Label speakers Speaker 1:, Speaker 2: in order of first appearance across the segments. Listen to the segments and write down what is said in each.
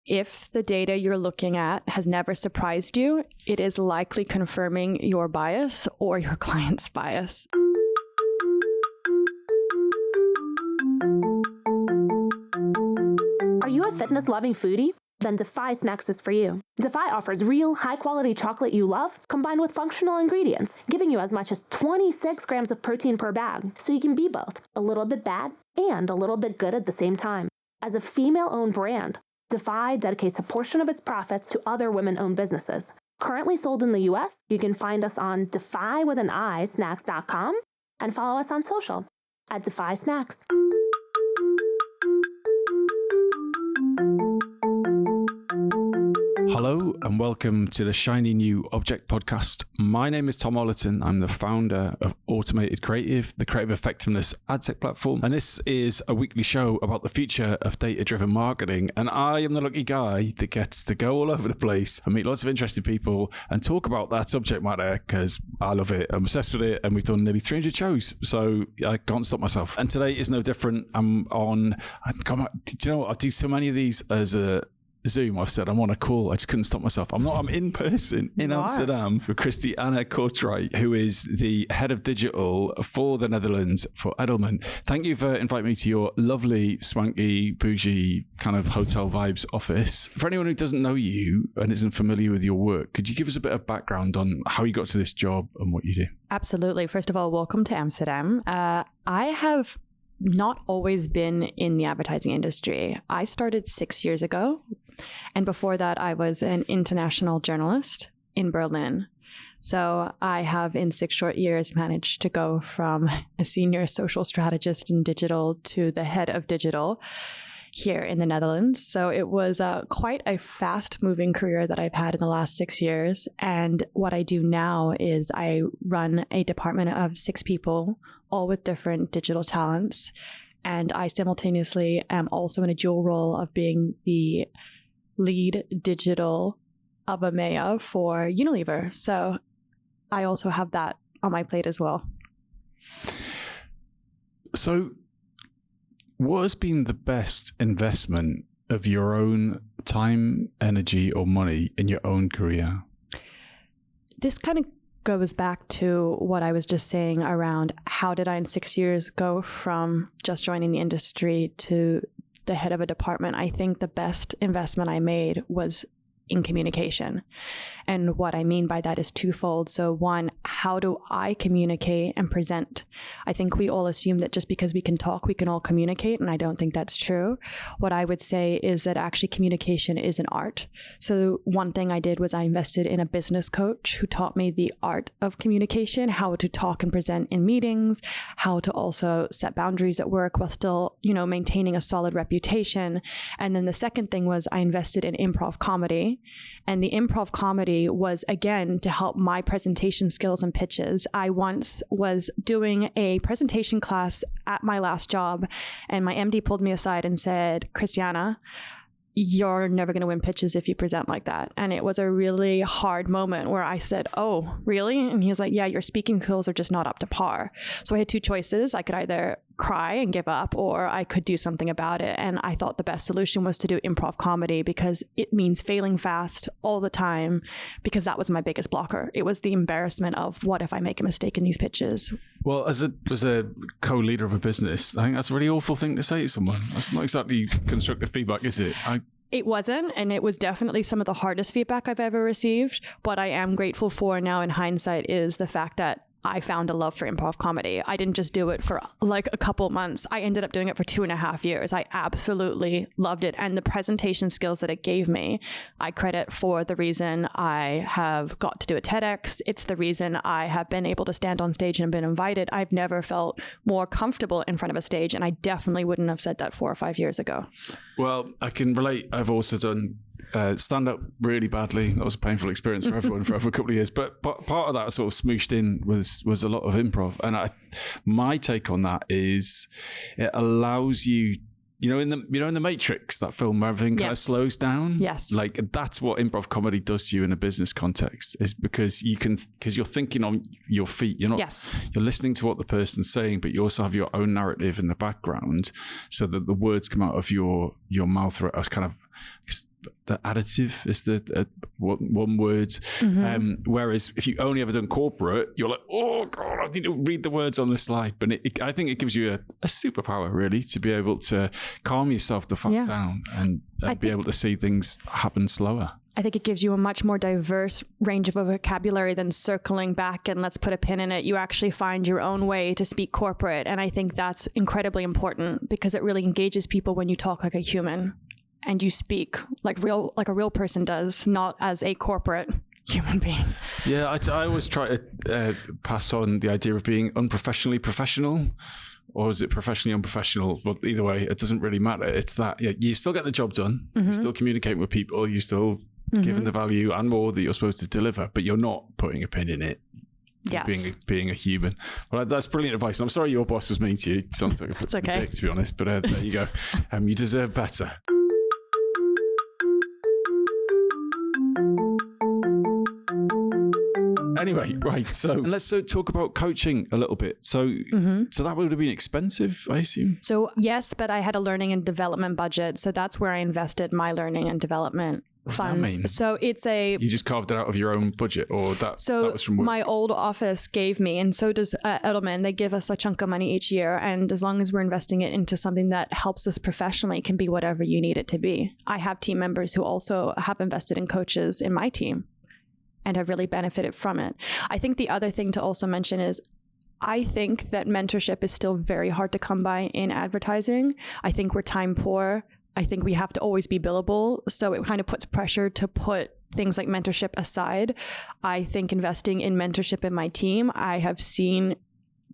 Speaker 1: if the data you're looking at has never surprised you, it is likely confirming your bias or your client's bias.
Speaker 2: Are you a fitness-loving foodie? Then Defy Snacks is for you. Defy offers real, high-quality chocolate you love, combined with functional ingredients, giving you as much as 26 grams of protein per bag, so you can be both a little bit bad and a little bit good at the same time. As a female-owned brand, Defy dedicates a portion of its profits to other women-owned businesses. Currently sold in the US, you can find us on defy.snacks.com and follow us on social at Defy Snacks.
Speaker 3: Hello and welcome to the Shiny New Object podcast. My name is Tom Ollerton. I'm the founder of Automated Creative, the creative effectiveness ad tech platform. And this is a weekly show about the future of data-driven marketing. And I am the lucky guy that gets to go all over the place and meet lots of interesting people and talk about that subject matter because I love it. I'm obsessed with it. And we've done nearly 300 shows. So I can't stop myself. And today is no different. Do you know what? I do so many of these as a Zoom. I've said I'm on a call. I just couldn't stop myself. I'm in person in Amsterdam with Christiana Courtright, who is the head of digital for the Netherlands for Edelman. Thank you for inviting me to your lovely, swanky, bougie kind of hotel vibes office. For anyone who doesn't know you and isn't familiar with your work, could you give us a bit of background on how you got to this job and what you do?
Speaker 1: Absolutely. First of all, welcome to Amsterdam. I have not always been in the advertising industry. I started 6 years ago. And before that, I was an international journalist in Berlin. So I have, in 6 short years, managed to go from a senior social strategist in digital to the head of digital here in the Netherlands. So it was quite a fast-moving career that I've had in the last 6 years. And what I do now is I run a department of 6 people, all with different digital talents. And I simultaneously am also in a dual role of being the lead digital of EMEA for Unilever. So I also have that on my plate as well.
Speaker 3: So what has been the best investment of your own time, energy, or money in your own career?
Speaker 1: This kind of goes back to what I was just saying around how did I in 6 years go from just joining the industry to the head of a department. I think the best investment I made was in communication. And what I mean by that is twofold. So one, how do I communicate and present? I think we all assume that just because we can talk, we can all communicate. And I don't think that's true. What I would say is that actually communication is an art. So one thing I did was I invested in a business coach who taught me the art of communication, how to talk and present in meetings, how to also set boundaries at work while still, maintaining a solid reputation. And then the second thing was I invested in improv comedy. And the improv comedy was, again, to help my presentation skills and pitches. I once was doing a presentation class at my last job, and my MD pulled me aside and said, Christiana, you're never going to win pitches if you present like that. And it was a really hard moment where I said, oh, really? And he was like, yeah, your speaking skills are just not up to par. So I had two choices. I could either cry and give up, or I could do something about it. And I thought the best solution was to do improv comedy because it means failing fast all the time, because that was my biggest blocker. It was the embarrassment of what if I make a mistake in these pitches?
Speaker 3: Well, as a co-leader of a business, I think that's a really awful thing to say to someone. That's not exactly constructive feedback, is it?
Speaker 1: It wasn't, and it was definitely some of the hardest feedback I've ever received. What I am grateful for now in hindsight is the fact that I found a love for improv comedy. I didn't just do it for like a couple months. I ended up doing it for 2.5 years. I absolutely loved it. And the presentation skills that it gave me, I credit for the reason I have got to do a TEDx. It's the reason I have been able to stand on stage and been invited. I've never felt more comfortable in front of a stage. And I definitely wouldn't have said that 4 or 5 years ago.
Speaker 3: Well, I can relate. I've also done stand up really badly. That was a painful experience for everyone for over a couple of years. But part of that sort of smooshed in was a lot of improv. And my take on that is it allows you, in the Matrix, that film where everything kind of slows down.
Speaker 1: Yes.
Speaker 3: Like that's what improv comedy does to you in a business context, is because you're thinking on your feet. You're not, you're listening to what the person's saying, but you also have your own narrative in the background so that the words come out of your mouth are kind of the additive is the one word. Whereas if you only ever done corporate, you're like, oh God, I need to read the words on the slide. But I think it gives you a superpower, really, to be able to calm yourself the fuck down and be able to see things happen slower.
Speaker 1: I think it gives you a much more diverse range of a vocabulary than circling back and let's put a pin in it. You actually find your own way to speak corporate. And I think that's incredibly important because it really engages people when you talk like a human and you speak like a real person does, not as a corporate human being.
Speaker 3: Yeah, I always try to pass on the idea of being unprofessionally professional. Or is it professionally unprofessional? But either way, it doesn't really matter. It's that you still get the job done. You still communicate with people. You still given the value and more that you're supposed to deliver, but you're not putting a pin in it.
Speaker 1: Yes.
Speaker 3: Being a human. Well, that's brilliant advice. And I'm sorry your boss was mean to you. It sounds like
Speaker 1: it's okay.
Speaker 3: Dick, to be honest, but there you go. You deserve better. Anyway, right. So let's talk about coaching a little bit. So, so that would have been expensive, I assume. So
Speaker 1: yes, but I had a learning and development budget. So that's where I invested my learning and development funds.
Speaker 3: Does that mean?
Speaker 1: So it's you
Speaker 3: just carved it out of your own budget, or that was from work?
Speaker 1: My old office gave me, and so does Edelman. They give us a chunk of money each year, and as long as we're investing it into something that helps us professionally, it can be whatever you need it to be. I have team members who also have invested in coaches in my team and have really benefited from it. I think the other thing to also mention is I think that mentorship is still very hard to come by in advertising. I think we're time poor. I think we have to always be billable. So it kind of puts pressure to put things like mentorship aside. I think investing in mentorship in my team, I have seen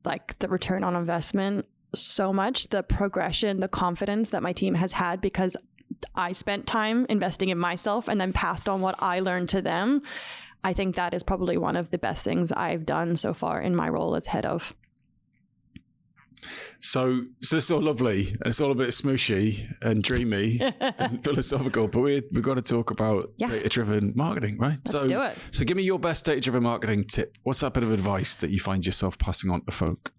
Speaker 1: like the return on investment so much, the progression, the confidence that my team has had because I spent time investing in myself and then passed on what I learned to them. I think that is probably one of the best things I've done so far in my role as head of. So it's all lovely and it's all a bit smooshy and dreamy and philosophical, but we've got to talk about data-driven marketing, right? Let's do it.
Speaker 3: So give me your best data-driven marketing tip. What's that bit of advice that you find yourself passing on to folk?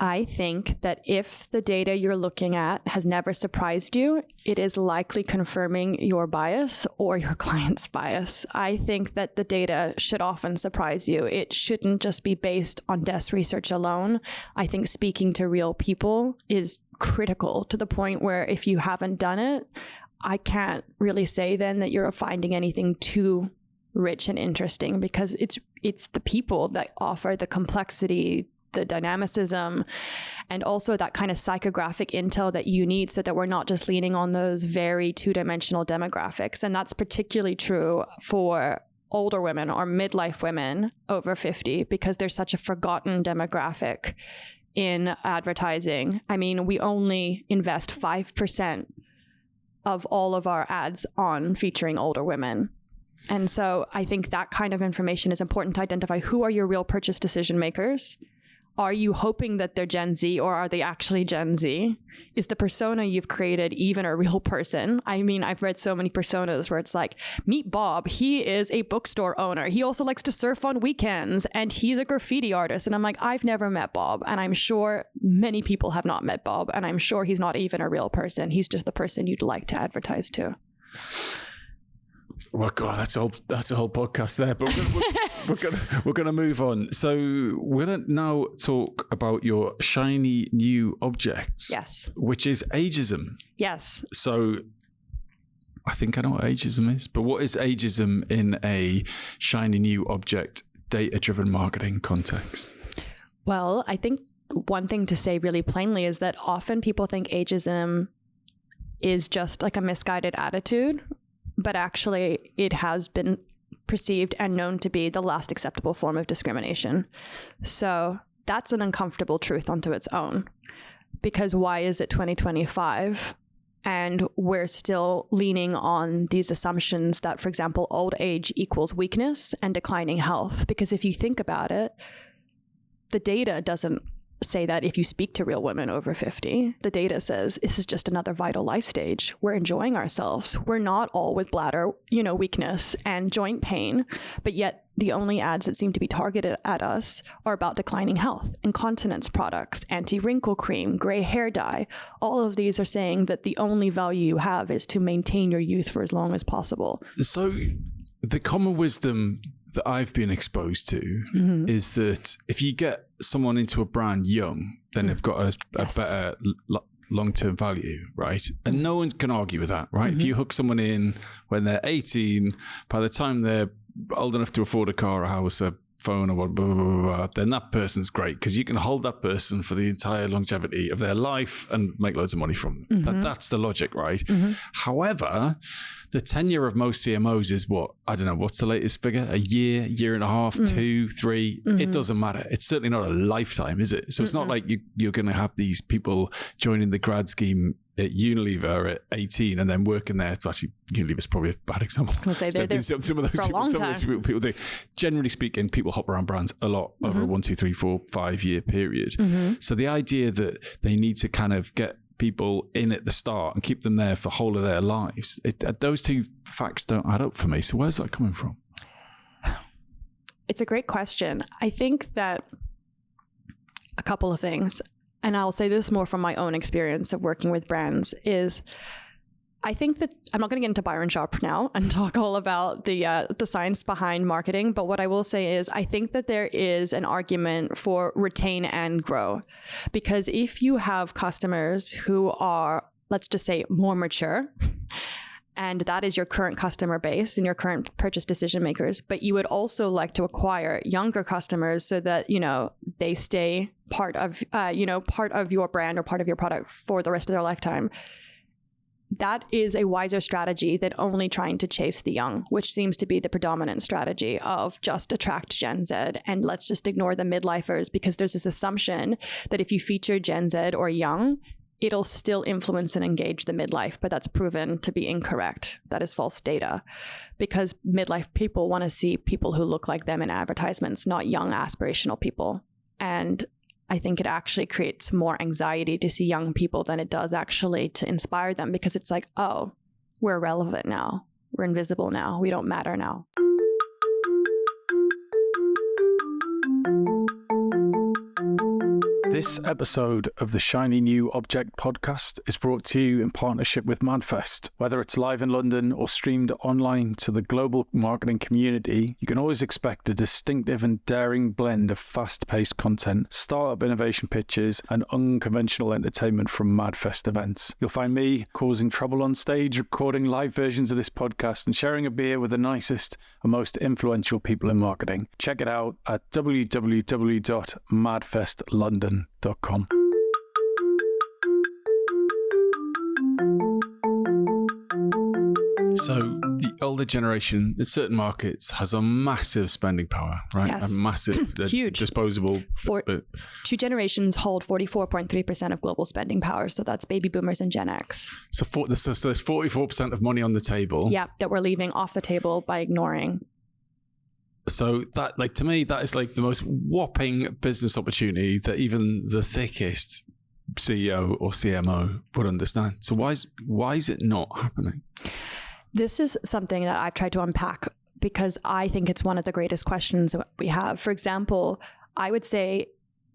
Speaker 1: I think that if the data you're looking at has never surprised you, it is likely confirming your bias or your client's bias. I think that the data should often surprise you. It shouldn't just be based on desk research alone. I think speaking to real people is critical to the point where if you haven't done it, I can't really say then that you're finding anything too rich and interesting because it's the people that offer the complexity, the dynamicism, and also that kind of psychographic intel that you need so that we're not just leaning on those very two-dimensional demographics. And that's particularly true for older women or midlife women over 50 because there's such a forgotten demographic in advertising. I mean, we only invest 5% of all of our ads on featuring older women. And so I think that kind of information is important to identify who are your real purchase decision makers. Are you hoping that they're Gen Z or are they actually Gen Z? Is the persona you've created even a real person? I mean, I've read so many personas where it's like, meet Bob. He is a bookstore owner. He also likes to surf on weekends and he's a graffiti artist. And I'm like, I've never met Bob. And I'm sure many people have not met Bob. And I'm sure he's not even a real person. He's just the person you'd like to advertise to.
Speaker 3: Well, God, that's a whole podcast there, but we're gonna move on. So we're gonna now talk about your shiny new objects.
Speaker 1: Yes.
Speaker 3: Which is ageism.
Speaker 1: Yes.
Speaker 3: So I think I know what ageism is, but what is ageism in a shiny new object data-driven marketing context?
Speaker 1: Well, I think one thing to say really plainly is that often people think ageism is just like a misguided attitude. But actually, it has been perceived and known to be the last acceptable form of discrimination. So that's an uncomfortable truth unto its own. Because why is it 2025? And we're still leaning on these assumptions that, for example, old age equals weakness and declining health. Because if you think about it, the data doesn't say that if you speak to real women over 50, the data says this is just another vital life stage. We're enjoying ourselves. We're not all with bladder, weakness and joint pain, but yet the only ads that seem to be targeted at us are about declining health, incontinence products, anti-wrinkle cream, gray hair dye. All of these are saying that the only value you have is to maintain your youth for as long as possible.
Speaker 3: So the common wisdom that I've been exposed to is that if you get someone into a brand young, then they've got a better long-term value, right? And no one can argue with that, right? If you hook someone in when they're 18, by the time they're old enough to afford a car, a house, a phone, or blah, blah, blah, blah, then that person's great because you can hold that person for the entire longevity of their life and make loads of money from them. That's the logic, right? However, the tenure of most CMOs is what? I don't know, what's the latest figure? A year, year and a half, 2, 3? It doesn't matter. It's certainly not a lifetime, is it? So it's not like you're going to have these people joining the grad scheme at Unilever at 18 and then working there. So actually, Unilever's probably a bad example.
Speaker 1: I'll say they're there
Speaker 3: some of those
Speaker 1: for a long time.
Speaker 3: People do. Generally speaking, people hop around brands a lot over a 1, 2, 3, 4, 5 year period. So the idea that they need to kind of get people in at the start and keep them there for the whole of their lives, those two facts don't add up for me. So where's that coming from?
Speaker 1: It's a great question. I think that a couple of things, and I'll say this more from my own experience of working with brands, is I think that I'm not going to get into Byron Sharp now and talk all about the science behind marketing. But what I will say is I think that there is an argument for retain and grow, because if you have customers who are, let's just say, more mature, and that is your current customer base and your current purchase decision makers, but you would also like to acquire younger customers so that, they stay part of your brand or part of your product for the rest of their lifetime. That is a wiser strategy than only trying to chase the young, which seems to be the predominant strategy of just attract Gen Z and let's just ignore the midlifers, because there's this assumption that if you feature Gen Z or young, it'll still influence and engage the midlife, but that's proven to be incorrect. That is false data, because midlife people want to see people who look like them in advertisements, not young aspirational people. And I think it actually creates more anxiety to see young people than it does actually to inspire them, because it's like, oh, we're irrelevant now. We're invisible now. We don't matter now.
Speaker 4: This episode of the Shiny New Object podcast is brought to you in partnership with MadFest. Whether it's live in London or streamed online to the global marketing community, you can always expect a distinctive and daring blend of fast-paced content, startup innovation pitches, and unconventional entertainment from MadFest events. You'll find me causing trouble on stage, recording live versions of this podcast, and sharing a beer with the nicest and most influential people in marketing. Check it out at www.madfestlondon.com.
Speaker 3: So the older generation in certain markets has a massive spending power, right?
Speaker 1: Yes.
Speaker 3: A massive,
Speaker 1: huge,
Speaker 3: disposable.
Speaker 1: Two generations hold 44.3% of global spending power. So that's baby boomers and Gen X.
Speaker 3: So there's 44% of money on the table.
Speaker 1: Yeah, that we're leaving off the table by ignoring.
Speaker 3: So that, to me, that is the most whopping business opportunity that even the thickest CEO or CMO would understand. So why is it not happening?
Speaker 1: This is something that I've tried to unpack because I think it's one of the greatest questions that we have. For example, I would say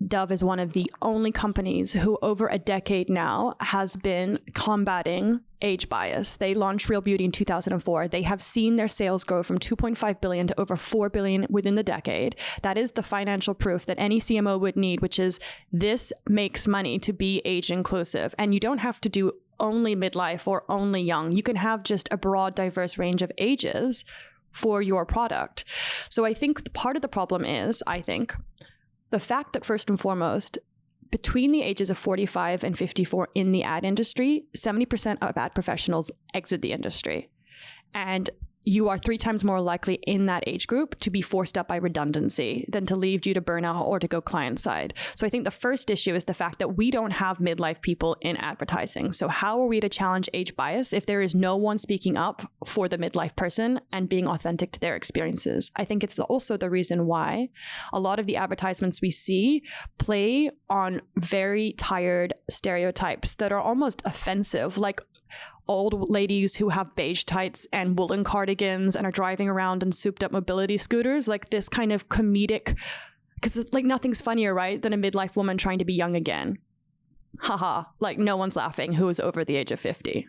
Speaker 1: Dove is one of the only companies who over a decade now has been combating age bias. They launched Real Beauty in 2004. They have seen their sales grow from 2.5 billion to over 4 billion within the decade. That is the financial proof that any CMO would need, which is this makes money to be age inclusive. And you don't have to do only midlife or only young. You can have just a broad, diverse range of ages for your product. So I think part of the problem is, the fact that first and foremost, between the ages of 45 and 54 in the ad industry, 70% of ad professionals exit the industry. And you are 3 times more likely in that age group to be forced up by redundancy than to leave due to burnout or to go client side. So I think the first issue is the fact that we don't have midlife people in advertising. So how are we to challenge age bias if there is no one speaking up for the midlife person and being authentic to their experiences? I think it's also the reason why a lot of the advertisements we see play on very tired stereotypes that are almost offensive, like old ladies who have beige tights and woolen cardigans and are driving around in souped up mobility scooters, like this kind of comedic, because it's like nothing's funnier, right, than a midlife woman trying to be young again. Haha, like no one's laughing who is over the age of 50.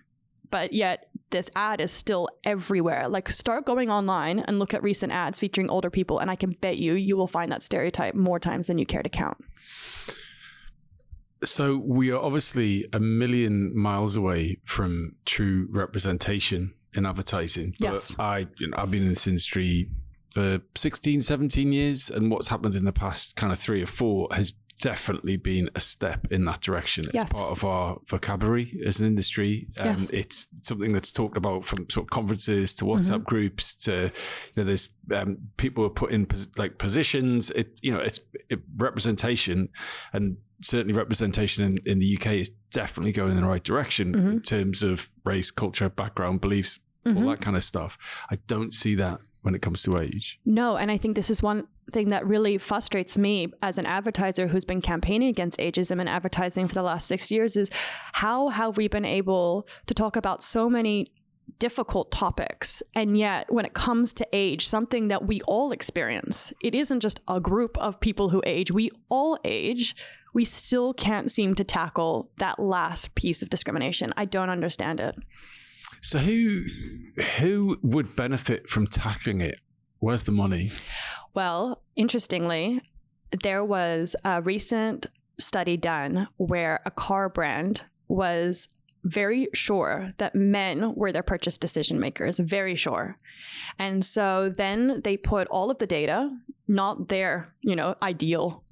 Speaker 1: But yet this ad is still everywhere. Like start going online and look at recent ads featuring older people, and I can bet you will find that stereotype more times than you care to count.
Speaker 3: So we are obviously a million miles away from true representation in advertising.
Speaker 1: Yes.
Speaker 3: But I've been in this industry for 16, 17 years, and what's happened in the past kind of 3 or 4 has definitely been a step in that direction. It's
Speaker 1: Yes.
Speaker 3: part of our vocabulary as an industry.
Speaker 1: Yes.
Speaker 3: It's something that's talked about from sort of conferences to WhatsApp groups to, there's people who are put in positions. It's representation, and certainly representation in the UK is definitely going in the right direction in terms of race, culture, background, beliefs, all that kind of stuff. I don't see that when it comes to age.
Speaker 1: No, and I think this is one thing that really frustrates me as an advertiser who's been campaigning against ageism in advertising for the last 6 years is how have we been able to talk about so many difficult topics, and yet when it comes to age, something that we all experience, it isn't just a group of people who age, we all age, we still can't seem to tackle that last piece of discrimination. I don't understand it.
Speaker 3: So who would benefit from tackling it? Where's the money?
Speaker 1: Well, interestingly, there was a recent study done where a car brand was very sure that men were their purchase decision makers, very sure. And so then they put all of the data, not their, ideal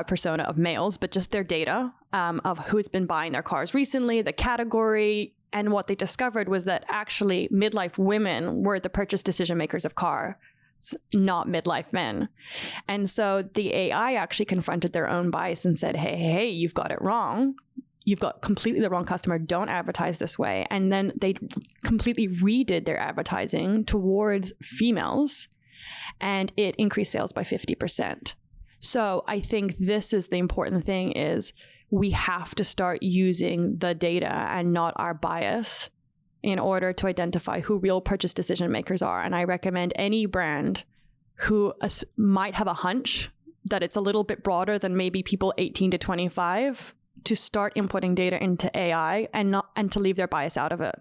Speaker 1: persona of males, but just their data of who's been buying their cars recently, the category. And what they discovered was that actually midlife women were the purchase decision makers of cars, not midlife men. And so the AI actually confronted their own bias and said, hey, you've got it wrong. You've got completely the wrong customer. Don't advertise this way. And then they completely redid their advertising towards females, and it increased sales by 50%. So I think this is the important thing is we have to start using the data and not our bias in order to identify who real purchase decision makers are. And I recommend any brand who might have a hunch that it's a little bit broader than maybe people 18 to 25 to start inputting data into AI and to leave their bias out of it.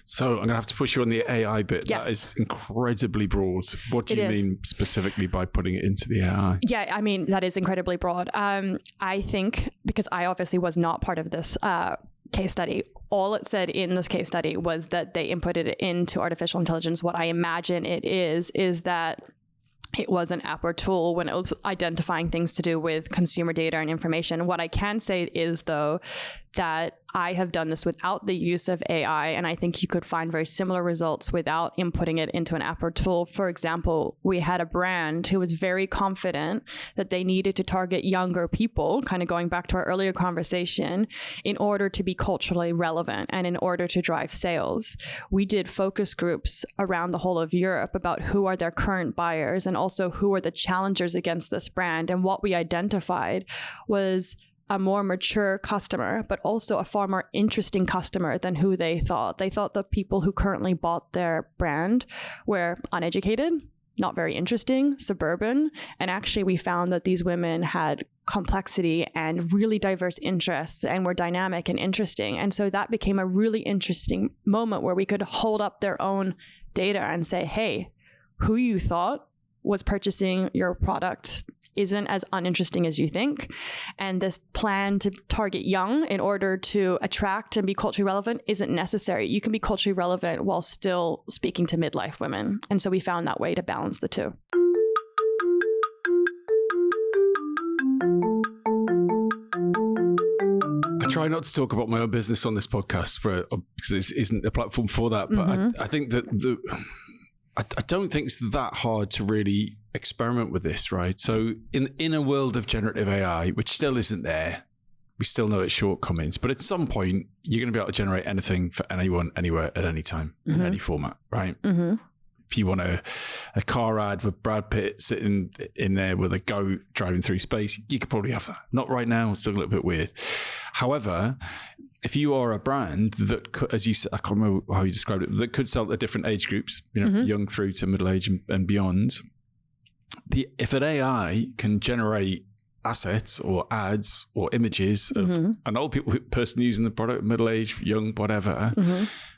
Speaker 3: So I'm going to have to push you on the AI bit.
Speaker 1: Yes.
Speaker 3: That is incredibly broad. What do you mean specifically by putting it into the AI?
Speaker 1: Yeah, I mean, that is incredibly broad. I think, because I obviously was not part of this case study, all it said in this case study was that they inputted it into artificial intelligence. What I imagine it is that it was an app or tool when it was identifying things to do with consumer data and information. What I can say is, though, that I have done this without the use of AI, and I think you could find very similar results without inputting it into an app or tool. For example, we had a brand who was very confident that they needed to target younger people, kind of going back to our earlier conversation, in order to be culturally relevant and in order to drive sales. We did focus groups around the whole of Europe about who are their current buyers and also who are the challengers against this brand. And what we identified was a more mature customer, but also a far more interesting customer than who they thought. They thought the people who currently bought their brand were uneducated, not very interesting, suburban. And actually, we found that these women had complexity and really diverse interests and were dynamic and interesting. And so that became a really interesting moment where we could hold up their own data and say, hey, who you thought was purchasing your product isn't as uninteresting as you think. And this plan to target young in order to attract and be culturally relevant isn't necessary. You can be culturally relevant while still speaking to midlife women. And so we found that way to balance the two.
Speaker 3: I try not to talk about my own business on this podcast because this isn't a platform for that. But I think that I don't think it's that hard to really experiment with this, right? So in a world of generative AI, which still isn't there, we still know its shortcomings, but at some point you're going to be able to generate anything for anyone, anywhere, at any time, in any format, right?
Speaker 1: Mm-hmm.
Speaker 3: If you want a car ad with Brad Pitt sitting in there with a goat driving through space, you could probably have that. Not right now, it's still a little bit weird. However, if you are a brand that could, as you said, I can't remember how you described it, that could sell at different age groups, young through to middle age and beyond. If an AI can generate assets or ads or images of an old person using the product, middle age, young, whatever,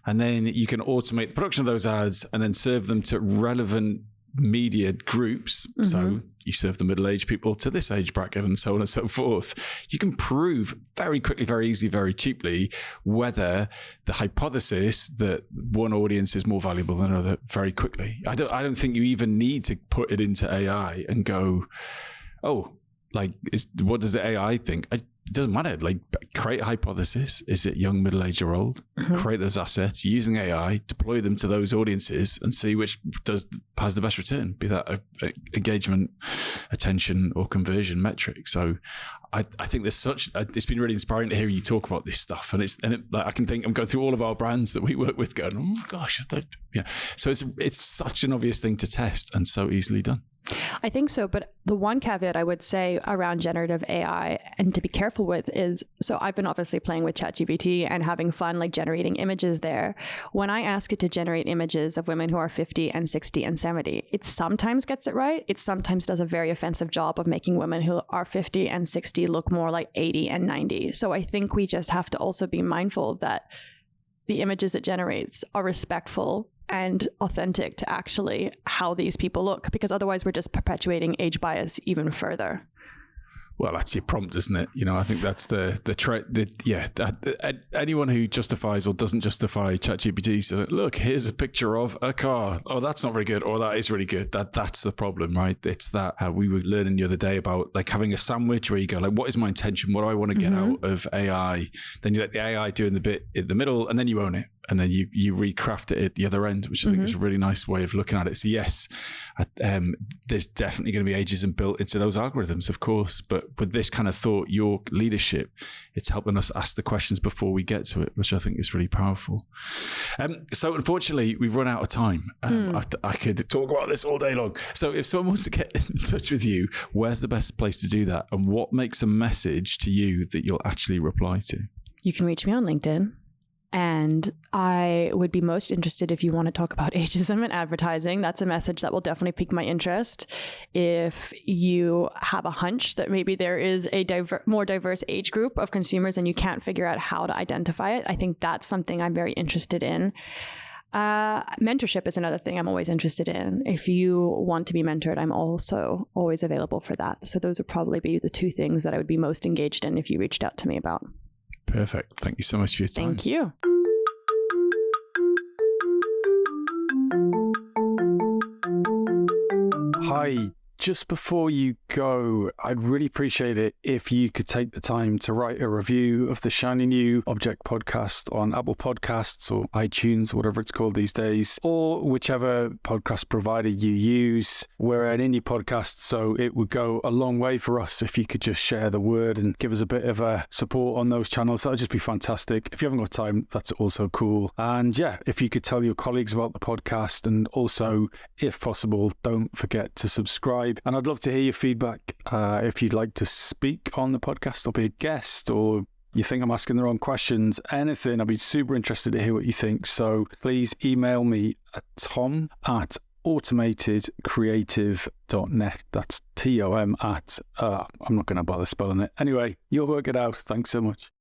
Speaker 3: and then you can automate the production of those ads and then serve them to relevant media groups. So you serve the middle-aged people to this age bracket and so on and so forth. You can prove very quickly, very easily, very cheaply whether the hypothesis that one audience is more valuable than another very quickly. I don't think you even need to put it into AI and go, oh, like, what does the AI think? It doesn't matter. Like, create a hypothesis. Is it young, middle-aged, or old? Create those assets using AI, deploy them to those audiences, and see which has the best return, be that engagement, attention, or conversion metric. So, I think there's it's been really inspiring to hear you talk about this stuff, and I can think I'm going through all of our brands that we work with, going, oh my gosh, yeah. So it's such an obvious thing to test and so easily done.
Speaker 1: I think so. But the one caveat I would say around generative AI and to be careful with is, so I've been obviously playing with ChatGPT and having fun, like generating images there. When I ask it to generate images of women who are 50 and 60 and 70, it sometimes gets it right. It sometimes does a very offensive job of making women who are 50 and 60 look more like 80 and 90. So I think we just have to also be mindful that the images it generates are respectful and authentic to actually how these people look, because otherwise we're just perpetuating age bias even further.
Speaker 3: Well, that's your prompt, isn't it? I think that's the anyone who justifies or doesn't justify ChatGPT says, look, here's a picture of a car. Oh, that's not very good. Or that is really good. That's the problem, right? It's that we were learning the other day about like having a sandwich where you go like, what is my intention? What do I want to get out of AI? Then you let the AI do in the bit in the middle, and then you own it. And then you recraft it at the other end, which I think is a really nice way of looking at it. So yes, there's definitely going to be ageism built into those algorithms, of course. But with this kind of thought, your leadership, it's helping us ask the questions before we get to it, which I think is really powerful. So unfortunately, we've run out of time. I could talk about this all day long. So if someone wants to get in touch with you, where's the best place to do that? And what makes a message to you that you'll actually reply to?
Speaker 1: You can reach me on LinkedIn. And I would be most interested if you want to talk about ageism and advertising. That's a message that will definitely pique my interest. If you have a hunch that maybe there is a more diverse age group of consumers and you can't figure out how to identify it, I think that's something I'm very interested in. Mentorship is another thing I'm always interested in. If you want to be mentored, I'm also always available for that. So those would probably be the two things that I would be most engaged in if you reached out to me about.
Speaker 3: Perfect. Thank you so much for your time.
Speaker 1: Thank you.
Speaker 4: Hi. Just before you go, I'd really appreciate it if you could take the time to write a review of the Shiny New Object podcast on Apple Podcasts or iTunes, whatever it's called these days, or whichever podcast provider you use. We're an indie podcast, so it would go a long way for us if you could just share the word and give us a bit of a support on those channels. That would just be fantastic. If you haven't got time, that's also cool. And yeah, if you could tell your colleagues about the podcast, and also, if possible, don't forget to subscribe. And I'd love to hear your feedback. If you'd like to speak on the podcast or be a guest, or you think I'm asking the wrong questions, anything, I'd be super interested to hear what you think. So please email me at tom@automatedcreative.net. That's TOM at, I'm not going to bother spelling it. Anyway, you'll work it out. Thanks so much.